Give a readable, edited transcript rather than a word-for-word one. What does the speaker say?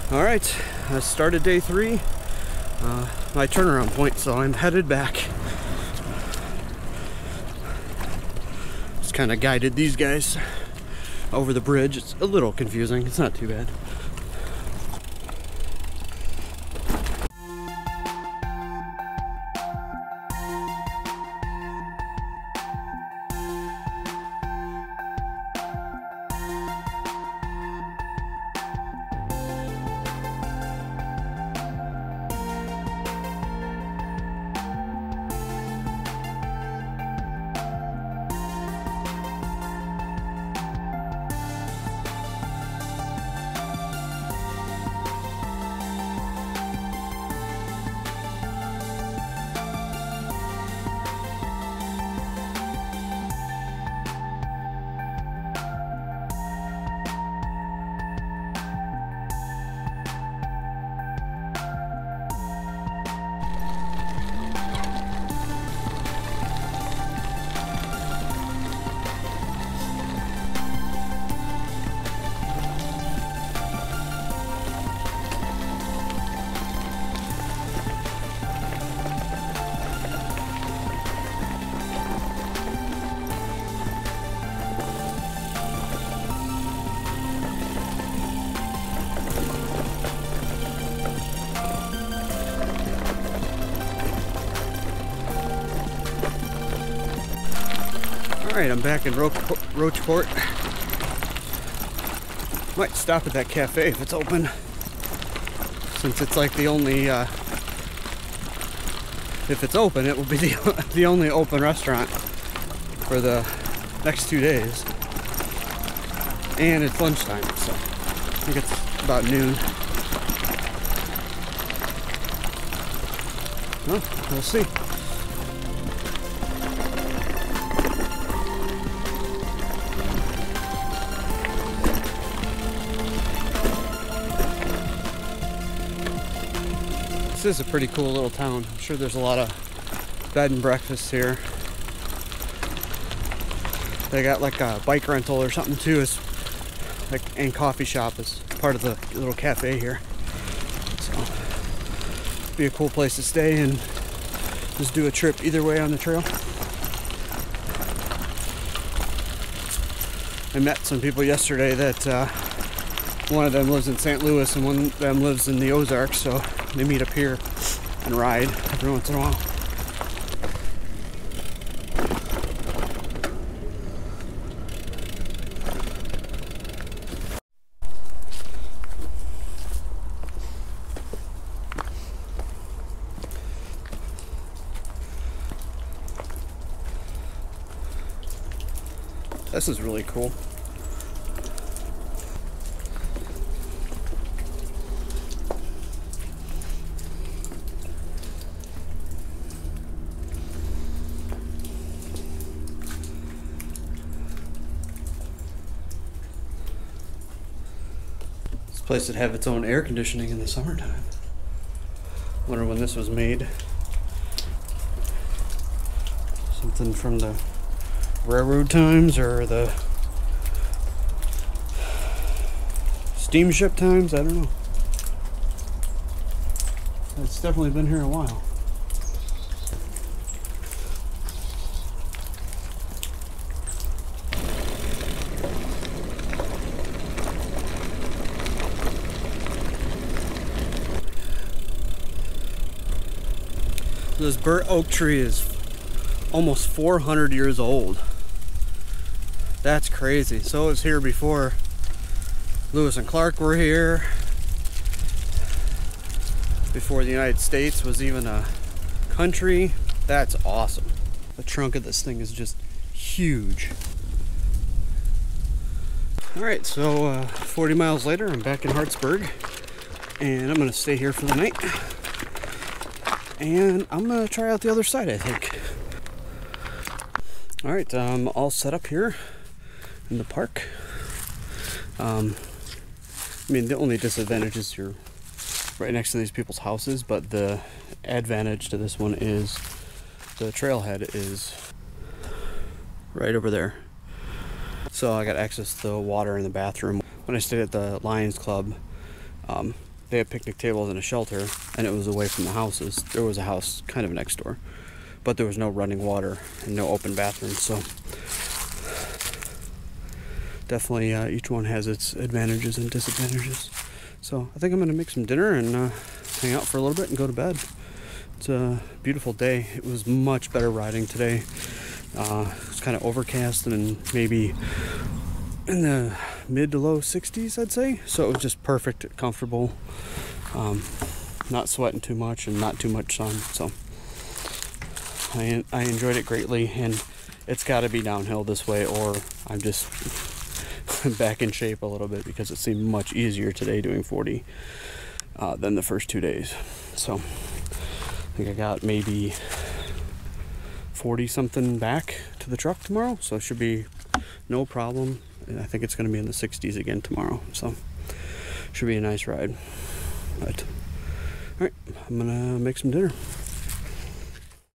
All right, I started day 3, my turnaround point, so I'm headed back. Just kind of guided these guys over the bridge. It's a little confusing, it's not too bad. Alright, I'm back in Roachport. Might stop at that cafe if it's open, since it's like the only, if it's open, it will be the only open restaurant for the next 2 days. And it's lunchtime, so I think it's about noon. Well, we'll see. This is a pretty cool little town. I'm sure there's a lot of bed and breakfasts here. They got like a bike rental or something too, is like, and coffee shop is part of the little cafe here. So be a cool place to stay and just do a trip either way on the trail. I met some people yesterday that one of them lives in St. Louis and one of them lives in the Ozarks, so they meet up here and ride every once in a while. This is really cool. This place would have its own air conditioning in the summertime. Wonder when this was made. Something from the railroad times or the steamship times, I don't know. It's definitely been here a while. This burnt oak tree is almost 400 years old. That's crazy. So it was here before Lewis and Clark were here, before the United States was even a country. That's awesome. The trunk of this thing is just huge. Alright, so 40 miles later, I'm back in Hartsburg, and I'm going to stay here for the night. And I'm going to try out the other side, I think. Alright, I'm all set up here in the park. I mean, the only disadvantage is you're right next to these people's houses, but the advantage to this one is the trailhead is right over there. So I got access to the water in the bathroom. When I stayed at the Lions Club, they had picnic tables and a shelter, and it was away from the houses. There was a house kind of next door, but there was no running water and no open bathrooms. So definitely each one has its advantages and disadvantages. So I think I'm going to make some dinner and hang out for a little bit and go to bed. It's a beautiful day. It was much better riding today. It's kind of overcast and maybe in the mid to low 60s, I'd say. So it was just perfect, comfortable, not sweating too much and not too much sun. So I enjoyed it greatly, and it's got to be downhill this way, or I'm just back in shape a little bit, because it seemed much easier today doing 40 than the first 2 days. So I think I got maybe 40 something back to the truck tomorrow, so it should be no problem. And I think it's going to be in the 60s again tomorrow, so should be a nice ride. But all right, I'm gonna make some dinner.